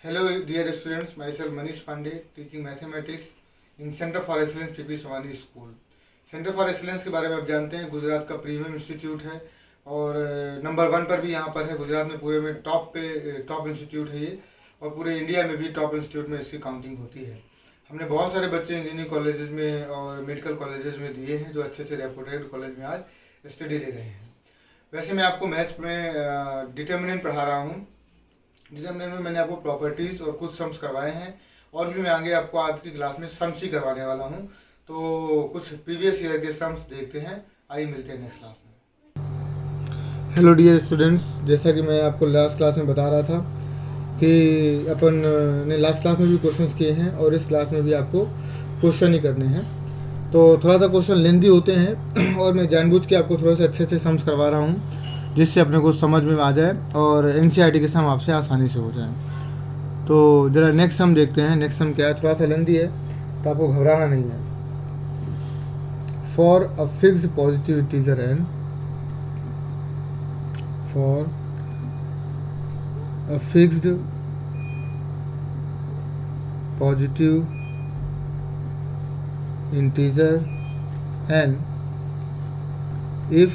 Hello, dear students. Myself Manish Pandey, teaching mathematics in Center for Excellence PP Savani school. Centre for excellence के बारे में आप जानते हैं, गुजरात का प्रीमियम इंस्टीट्यूट है और नंबर 1 पर भी यहाँ पर है। गुजरात में पूरे में टॉप इंस्टीट्यूट है ये, और पूरे इंडिया में भी टॉप इंस्टीट्यूट में इसकी काउंटिंग होती है। हमने बहुत सारे बच्चे इंजीनियरिंग कॉलेजेस में और मेडिकल कॉलेजेस में दिए हैं, जो अच्छे से रेपुटेड कॉलेज में आज स्टडी ले रहे हैं। वैसे मैं आपको मैथ्स में डिटर्मिनेंट पढ़ा रहा हूँ। डिटर्मिनेंट में मैंने आपको प्रॉपर्टीज़ और कुछ सम्स करवाए हैं, और भी मैं आगे आपको आज की क्लास में सम्स ही करवाने वाला हूँ। तो कुछ प्रीवियस ईयर के सम्स देखते हैं। आइए मिलते हैं नेक्स्ट क्लास में। हेलो डियर स्टूडेंट्स, जैसा कि मैं आपको लास्ट क्लास में बता रहा था कि अपन ने लास्ट क्लास में भी क्वेश्चंस किए हैं और इस क्लास में भी आपको क्वेश्चन ही करने हैं। तो थोड़ा सा क्वेश्चन लेंदी होते हैं और मैं जानबूझ के आपको थोड़ा सा अच्छे सम्स करवा रहा हूँ, जिससे अपने को समझ में आ जाए और एनसीईआरटी के सम आपसे आसानी से हो जाए। तो ज़रा नेक्स्ट सम देखते हैं। नेक्स्ट सम क्या है, थोड़ा सा लेंदी है तो आपको घबराना नहीं है। For a fixed positive integer n, for a fixed positive integer n, if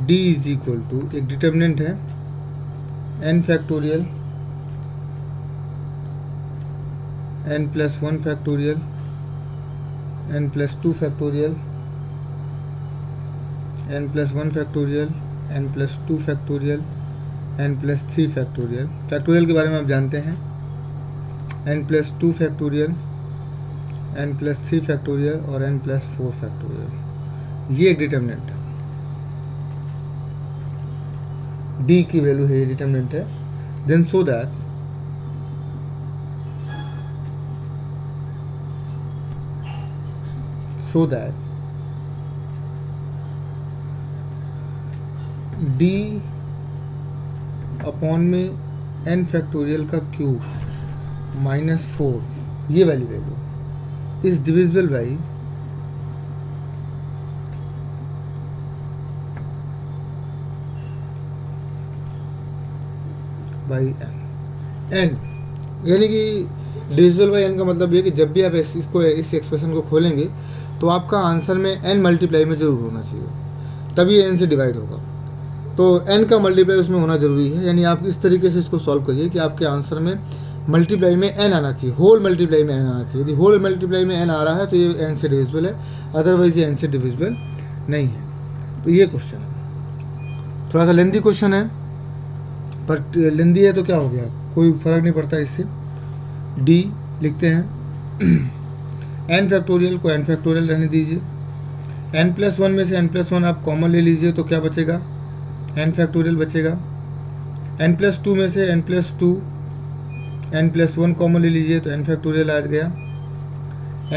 d is equal to, एक डिटर्मिनेंट है n factorial, n plus 1 factorial, n plus 2 factorial, n plus 1 factorial, n plus 2 factorial, n plus 3 factorial. Factorial के बारे में आप जानते हैं, n plus 2 factorial, n plus 3 factorial और n plus 4 factorial. ये एक डिटर्मिनेंट है, d की वैल्यू है, ये डिटर्मिनेंट है। Then so that d upon में n फैक्टोरियल का क्यूब माइनस 4, ये वाली value is divisible by n, यानी कि डिविजिबल बाई n का मतलब ये कि जब भी आप इस एक्सप्रेशन को खोलेंगे तो आपका आंसर में n मल्टीप्लाई में जरूर होना चाहिए, तभी n से डिवाइड होगा। तो n का मल्टीप्लाई उसमें होना जरूरी है। यानी आप इस तरीके से इसको सॉल्व करिए कि आपके आंसर में मल्टीप्लाई में n आना चाहिए, होल मल्टीप्लाई में n आना चाहिए। यदि होल मल्टीप्लाई में n आ रहा है तो ये n से डिविजिबल है, अदरवाइज ये n से डिविजिबल नहीं है। तो ये क्वेश्चन है, थोड़ा सा लेंदी क्वेश्चन है, पर लेंदी है तो क्या हो गया, कोई फ़र्क नहीं पड़ता इससे। d लिखते हैं, n फैक्टोरियल को n फैक्टोरियल रहने दीजिए, n प्लस 1 में से n प्लस 1 आप कॉमन ले लीजिए तो क्या बचेगा, n फैक्टोरियल बचेगा। n प्लस 2 में से n plus 2, n plus 1 common ले लीजिए तो n फैक्टोरियल आ गया।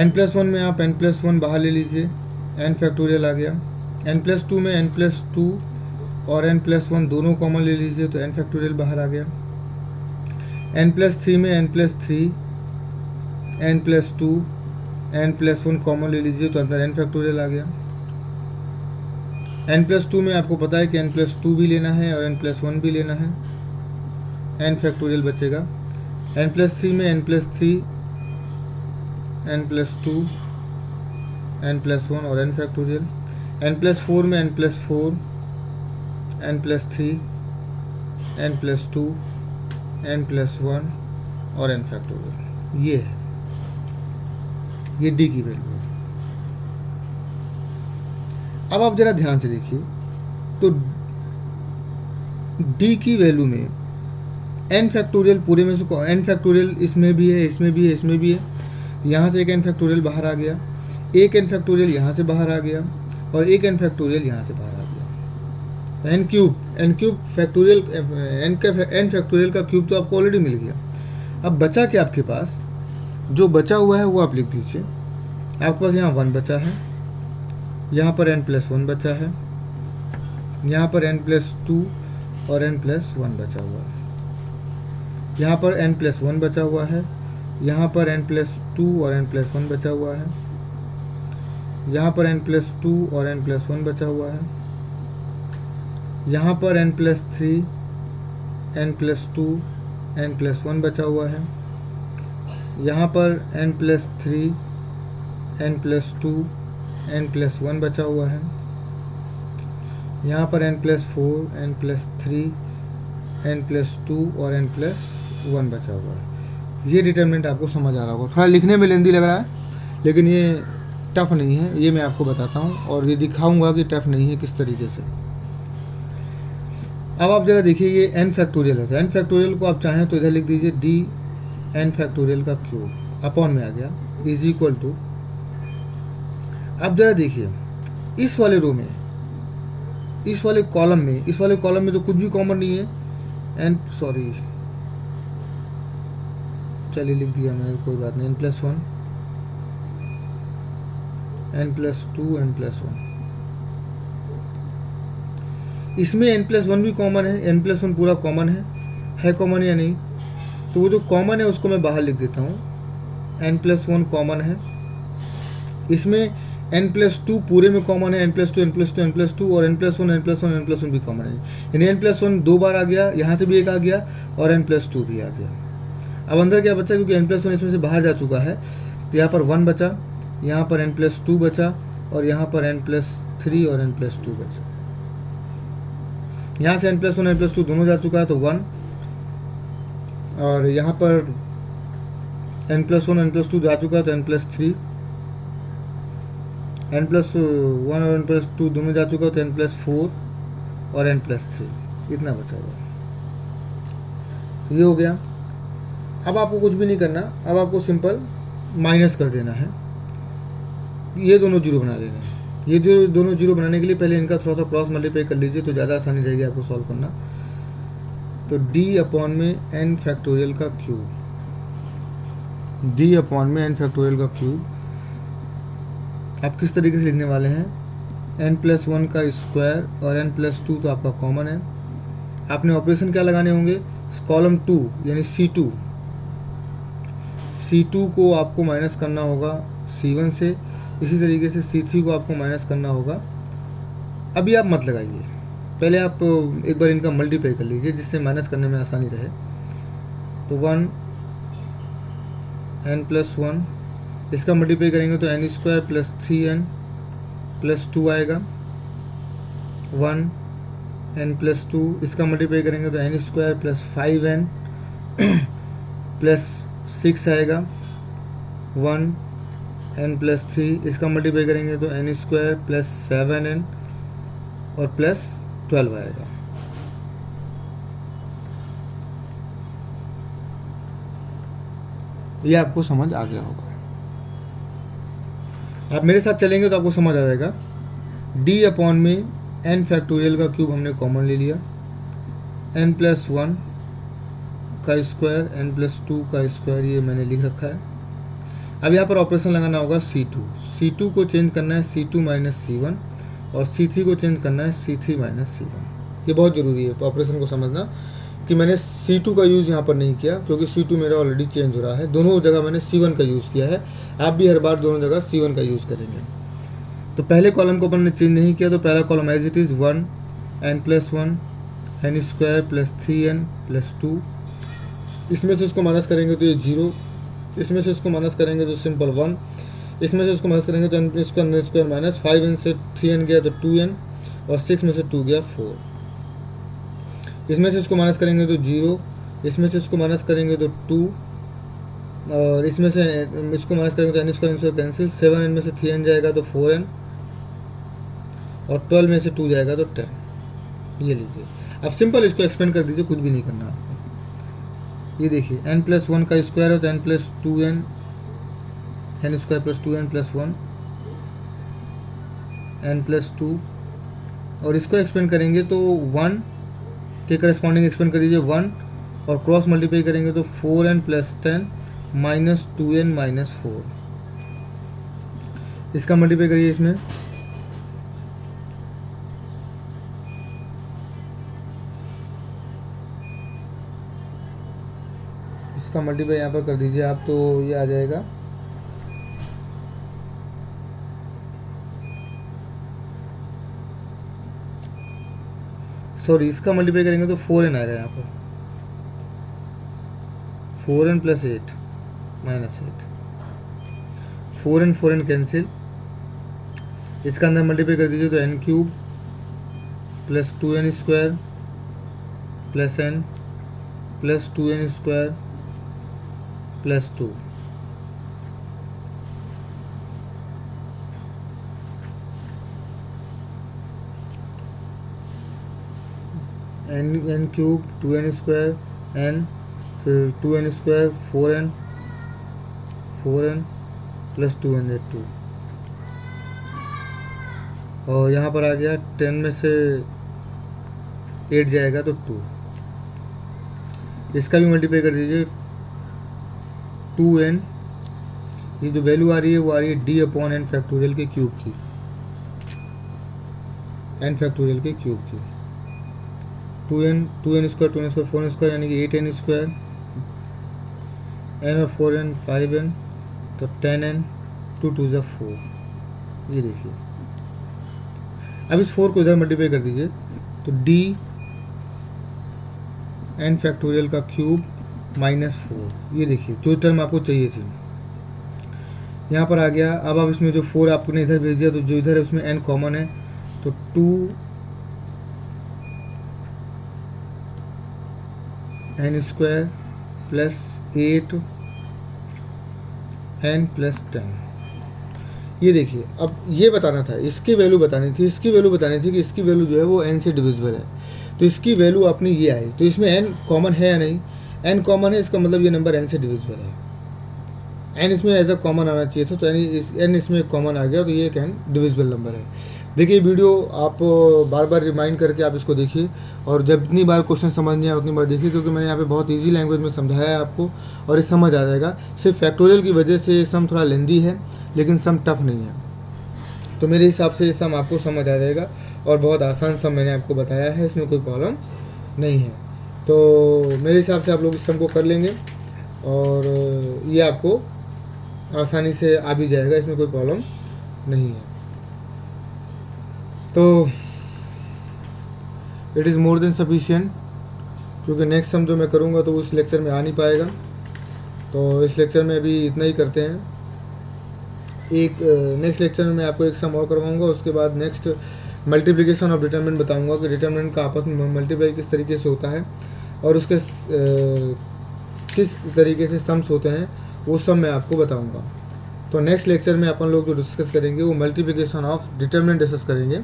n प्लस 1 में आप n प्लस 1 बाहर ले लीजिए, n फैक्टोरियल आ गया। n प्लस 2 में n प्लस 2 और n प्लस 1 दोनों कॉमन ले लीजिए तो n फैक्टोरियल बाहर आ गया। n प्लस 3 में n plus 3, n plus 2, n plus 1 common ले लीजिए तो अंदर n फैक्टोरियल आ गया। n प्लस 2 में आपको पता है कि n प्लस 2 भी लेना है और n प्लस 1 भी लेना है, n फैक्टोरियल बचेगा। n प्लस 3 में n plus 3, n plus 2, n plus 1 और n फैक्टोरियल। n प्लस 4 में n plus 4, n plus 3, n plus 2, n plus 1 और n फैक्टोरियल। ये है, ये d की वैल्यू है। अब आप जरा ध्यान से देखिए, तो d की वैल्यू में n फैक्टोरियल पूरे में से n फैक्टोरियल इसमें भी है, इसमें भी है, इसमें भी है। यहाँ से एक n फैक्टोरियल बाहर आ गया, एक n फैक्टोरियल यहाँ से बाहर आ गया और एक n फैक्टोरियल यहाँ से बाहर आ गया। n cube factorial, n factorial का क्यूब तो आपको ऑलरेडी मिल गया। अब बचा क्या आपके पास, जो बचा हुआ है वो आप लिख दीजिए। आपके पास यहाँ 1 बचा है, यहाँ पर n प्लस 1 बचा है, यहाँ पर n प्लस 2 और n प्लस 1 बचा हुआ है, यहाँ पर n प्लस 1 बचा हुआ है, यहाँ पर n प्लस 2 और n प्लस 1 बचा हुआ है, यहाँ पर n+2 और n+1 बचा हुआ है, यहाँ पर n+3 n+2 n+1 बचा हुआ है, यहाँ पर n+3 n+2 n+1 बचा हुआ है, यहाँ पर n+4 n+3 n+2 और n+1 बचा हुआ है। ये डिटर्मिनेंट आपको समझ आ रहा होगा। थोड़ा लिखने में लेंदी लग रहा है लेकिन ये टफ नहीं है, ये मैं आपको बताता हूँ और ये दिखाऊंगा कि टफ नहीं है किस तरीके से। अब आप ज़रा देखिए, ये n फैक्टोरियल है, तो n फैक्टोरियल को आप चाहें तो इधर लिख दीजिए डी n फैक्टोरियल का क्यूब अपॉन में आ गया इज इक्वल टू। अब ज़रा देखिए इस वाले रो में, इस वाले कॉलम में तो कुछ भी कॉमन नहीं है। चलिए लिख दिया मैंने, कोई बात नहीं। n+1 n+2 n+1, इसमें n+1 भी कॉमन है, n+1 पूरा कॉमन है कॉमन या नहीं? तो वो जो कॉमन है उसको मैं बाहर लिख देता हूँ, n+1 कॉमन है, इसमें n+2 पूरे में कॉमन है, n+2 n+2 n+2 और n+1 भी कॉमन है, यानी n+1 दो बार आ गया, यहाँ से भी एक आ गया और n+2 भी आ गया। अब अंदर क्या बचा, क्योंकि n+1 इसमें से बाहर जा चुका है तो यहाँ पर 1 बचा, यहाँ पर n+2 बचा और यहाँ पर n+3 और n+2 बचा। यहाँ से n+1 n+2 दोनों जा चुका है तो 1, और यहाँ पर n+1 n+2 जा चुका है तो n+3, n+1 और n+2 दोनों जा चुका है तो n+4 और n+3, इतना बचा हुआ है। ये हो गया। अब आपको कुछ भी नहीं करना, अब आपको सिंपल माइनस कर देना है, ये दोनों जीरो बना लेना है। ये दोनों जीरो बनाने के लिए पहले इनका थोड़ा सा क्रॉस मल्टीप्लाई कर लीजिए तो ज़्यादा आसानी रहेगी आपको सॉल्व करना। तो d अपॉन में n फैक्टोरियल का क्यूब, d अपॉन में n फैक्टोरियल का क्यूब आप किस तरीके से लिखने वाले हैं, n+1 का स्क्वायर और n+2 तो आपका कॉमन है। आपने ऑपरेशन क्या लगाने होंगे, कॉलम 2 यानी C2 को आपको माइनस करना होगा C1 से, इसी तरीके से C3 को आपको माइनस करना होगा। अभी आप मत लगाइए, पहले आप एक बार इनका मल्टीप्लाई कर लीजिए जिससे माइनस करने में आसानी रहे। तो 1 n+1 इसका मल्टीप्लाई करेंगे तो n² + 3n + 2 आएगा। 1 n+2 इसका मल्टीप्लाई करेंगे तो n² + 5n + 6 आएगा। 1 n+3 इसका मल्टीप्लाई करेंगे तो n² + 7n और +12 आएगा। ये आपको समझ आ गया होगा। आप मेरे साथ चलेंगे तो आपको समझ आ जाएगा। d अपॉन में n फैक्टोरियल का क्यूब हमने कॉमन ले लिया, n+1 का स्क्वायर n+2 का स्क्वायर ये मैंने लिख रखा है। अब यहाँ पर ऑपरेशन लगाना होगा C2 को चेंज करना है C2 - C1 और C3 को चेंज करना है C3 - C1। ये बहुत ज़रूरी है ऑपरेशन को समझना कि मैंने C2 का यूज़ यहाँ पर नहीं किया क्योंकि C2 मेरा ऑलरेडी चेंज हो रहा है, दोनों जगह मैंने C1 का यूज़ किया है। आप भी हर बार दोनों जगह C1 का यूज़ करेंगे। तो पहले कॉलम को अपन ने चेंज नहीं किया तो पहला column as it is 1 n+1 n² + 3n + 2, इसमें से इसको माइनस करेंगे तो ये 0, इसमें से इसको माइनस करेंगे तो सिंपल 1, इसमें से इसको माइनस करेंगे तो n² - 5n से 3n गया तो 2n और 6 में से 2 गया 4, इसमें से इसको माइनस करेंगे तो 0, इसमें से इसको माइनस करेंगे तो 2 और इसमें से इसको माइनस करेंगे तो n² कैंसिल, 7n में से 3n जाएगा तो 4n और 12 में से 2 जाएगा तो 10। ये लीजिए, अब सिंपल इसको एक्सपेंड कर दीजिए, कुछ भी नहीं करना आपको। ये देखिए n+1 का स्क्वायर है तो n+2n n² + 2n + 1 n+2 और इसको एक्सपेंड करेंगे तो 1 के करस्पॉन्डिंग एक्सपेंड कर दीजिए 1 और क्रॉस मल्टीप्लाई करेंगे तो 4n + 10 - 2n - 4, इसका मल्टीप्लाई करिए इसमें, इसका मल्टीप्लाई यहाँ पर कर दीजिए आप तो ये आ जाएगा 6 सॉरी इसका मल्टीप्लाई करेंगे तो 4n आएगा यहाँ पर, 4n plus 8 minus 8, 4n cancel, इसका अंदर मल्टीप्लाई कर दीजिए तो n cube plus 2n square plus n plus 2n square plus 2, n cube 2n square n फिर 2n स्क्वायर 4n प्लस 202, और यहाँ पर आ गया 10 में से 8 जाएगा तो 2, इसका भी मल्टीप्लाई कर दीजिए 2n, ये जो वैल्यू आ रही है वो आ रही है d अपॉन n फैक्टोरियल के क्यूब की, n फैक्टोरियल के क्यूब की, 2n स्क्वायर 4n स्क्वायर यानी कि 8n स्क्वायर, n और 4n 5n तो 10n, 2 2 ज़ा 4, ये देखिए। अब इस 4 को इधर मल्टीप्लाई कर दीजिए तो d n फैक्टोरियल का क्यूब माइनस 4, ये देखिए जो टर्म आपको चाहिए थी यहाँ पर आ गया। अब आप इसमें जो 4 आपने इधर भेज दिया तो जो इधर है उसमें n कॉमन है तो 2n square plus 8n plus 10, ये देखिए। अब ये बताना था, इसकी वैल्यू बतानी थी, इसकी वैल्यू बतानी थी कि इसकी वैल्यू जो है वो n से डिविजिबल है, तो इसकी वैल्यू अपनी ये आई। तो इसमें n कॉमन है या नहीं, n कॉमन है, इसका मतलब ये नंबर n से डिविजिबल है। n इसमें एज अ कॉमन आना चाहिए था, तो n इसमें कॉमन आ गया, तो ये एक n डिविजिबल नंबर है। देखिए वीडियो आप बार बार रिमाइंड करके आप इसको देखिए, और जितनी बार क्वेश्चन समझ नहीं आए उतनी बार देखिए, क्योंकि मैंने यहाँ पे बहुत इजी लैंग्वेज में समझाया है आपको, और ये समझ आ जाएगा। सिर्फ फैक्टोरियल की वजह से सम थोड़ा लेंदी है, लेकिन सम टफ नहीं है, तो मेरे हिसाब से ये सम आपको समझ आ जाएगा, और बहुत आसान सम मैंने आपको बताया है, इसमें कोई प्रॉब्लम नहीं है। तो मेरे हिसाब से आप लोग इस सम को कर लेंगे, और ये आपको आसानी से आ भी जाएगा, इसमें कोई प्रॉब्लम नहीं है। तो it is more than sufficient, क्योंकि नेक्स्ट सम जो मैं करूँगा तो उस लेक्चर में आ नहीं पाएगा, तो इस लेक्चर में अभी इतना ही करते हैं। एक नेक्स्ट लेक्चर में मैं आपको एक सम और करवाऊँगा, उसके बाद नेक्स्ट मल्टीप्लिकेशन ऑफ डिटरमिनेंट बताऊँगा कि डिटरमिनेंट का आपस में मल्टीप्लाई किस तरीके से होता है, और उसके किस तरीके से सम्स होते हैं, वो सब मैं आपको बताऊँगा। तो नेक्स्ट लेक्चर में अपन लोग जो डिस्कस करेंगे वो मल्टीप्लिकेशन ऑफ डिटरमिनेंट डिस्कस करेंगे,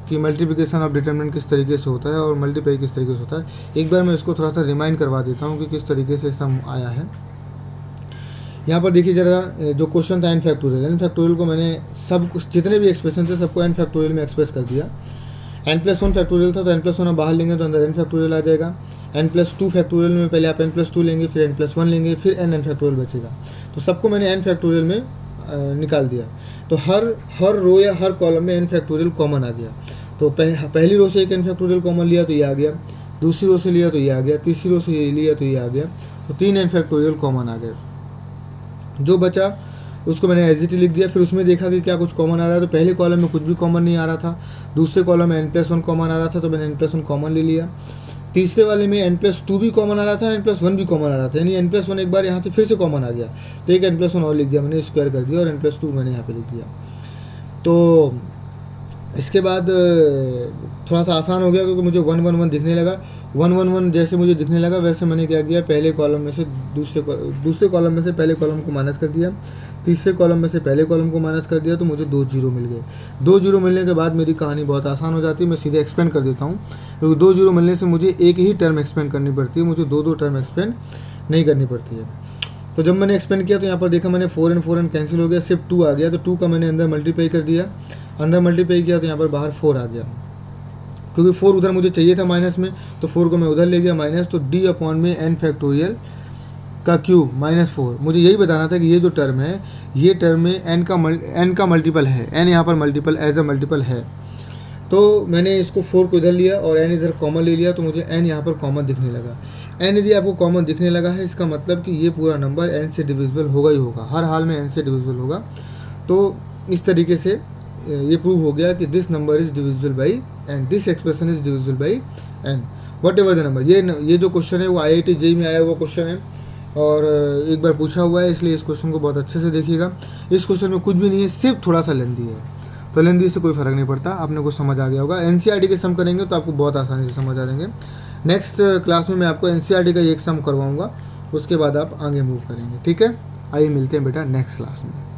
कि मल्टीप्लिकेशन ऑफ डिटरमिनेंट किस तरीके से होता है और मल्टीप्लाई किस तरीके से होता है। एक बार मैं इसको थोड़ा सा रिमाइंड करवा देता हूँ कि किस तरीके से सम आया है। यहाँ पर देखिए ज़रा, जो क्वेश्चन था n फैक्टोरियल को मैंने सब कुछ जितने भी एक्सप्रेशन थे सबको n फैक्टोरियल में एक्सप्रेस कर दिया। n+1 फैक्टोरियल था तो n+1 आप बाहर लेंगे तो अंदर n फैक्टोरियल आ जाएगा। n+2 फैक्टोरियल में पहले आप n+2 लेंगे, फिर n+1 लेंगे, फिर n फैक्टोरियल बचेगा। तो सबको मैंने n फैक्टोरियल में निकाल दिया, तो हर रो या हर कॉलम में n फैक्टोरियल कॉमन आ गया। तो पहली रो से एक n फैक्टोरियल कॉमन लिया तो ये आ गया, दूसरी रो से लिया तो ये आ गया, तीसरी रो से ये लिया तो ये आ गया, तो 3 n फैक्टोरियल कॉमन आ गए। जो बचा उसको मैंने एज इट लिख दिया। फिर उसमें देखा कि क्या कुछ कॉमन आ रहा है, तो पहले कॉलम में कुछ भी कॉमन नहीं आ रहा था, दूसरे कॉलम में n+1 कॉमन आ रहा था तो मैंने n+1 कॉमन ले लिया, तीसरे वाले में n+2 भी कॉमन आ रहा था, n+1 भी कॉमन आ रहा था, यानी n+1 एक बार यहाँ से फिर से कॉमन आ गया, तो एक n+1 और लिख दिया मैंने, स्क्वायर कर दिया, और n+2 मैंने यहाँ पे लिख दिया। तो इसके बाद थोड़ा सा आसान हो गया, क्योंकि मुझे 1 1 1 दिखने लगा। 1 1 1 जैसे मुझे दिखने लगा वैसे मैंने क्या किया, पहले कॉलम में से दूसरे कॉलम में से पहले कॉलम को माइनस कर दिया, तीसरे कॉलम में से पहले कॉलम को माइनस कर दिया, तो मुझे 2 जीरो मिल गए। 2 जीरो मिलने के बाद मेरी कहानी बहुत आसान हो जाती है, मैं सीधे एक्सपेंड कर देता हूँ, क्योंकि 2 जीरो मिलने से मुझे एक ही टर्म एक्सपेंड करनी पड़ती है, मुझे 2 टर्म एक्सपेंड नहीं करनी पड़ती है। तो जब मैंने एक्सपेंड किया तो यहाँ पर देखा मैंने 4n कैंसिल हो गया, सिर्फ 2 आ गया, तो 2 का मैंने अंदर मल्टीप्लाई कर दिया, अंदर मल्टीप्लाई किया तो यहाँ पर बाहर 4 आ गया, क्योंकि 4 उधर मुझे चाहिए था माइनस में, तो 4 को मैं उधर ले गया माइनस, तो d अपॉन में n फैक्टोरियल का क्यूब -4। मुझे यही बताना था कि ये जो टर्म है, ये टर्म में n का मल्टीपल है, n यहाँ पर मल्टीपल एज अ मल्टीपल है, तो मैंने इसको 4 को इधर लिया और n इधर कॉमन ले लिया, तो मुझे n यहाँ पर कॉमन दिखने लगा। n यदि आपको कॉमन दिखने लगा है, इसका मतलब कि ये पूरा नंबर n से डिविजिबल होगा ही होगा, हर हाल में n से डिविजिबल होगा। तो इस तरीके से ये प्रूव हो गया कि this number is divisible by n, this expression is divisible by n whatever the number. ये जो क्वेश्चन है वो IIT JEE में आया हुआ क्वेश्चन है और एक बार पूछा हुआ है, इसलिए इस क्वेश्चन को बहुत अच्छे से देखिएगा। इस क्वेश्चन में कुछ भी नहीं है, सिर्फ थोड़ा सा लेंथी है, तो लेंथी से कोई फ़र्क नहीं पड़ता, आपने को समझ आ गया होगा। NCERT के सम करेंगे तो आपको बहुत आसानी से समझ आ जाएंगे। नेक्स्ट क्लास में मैं आपको NCERT का एक सम करवाऊँगा, उसके बाद आप आगे मूव करेंगे, ठीक है। आइए मिलते हैं बेटा नेक्स्ट क्लास में।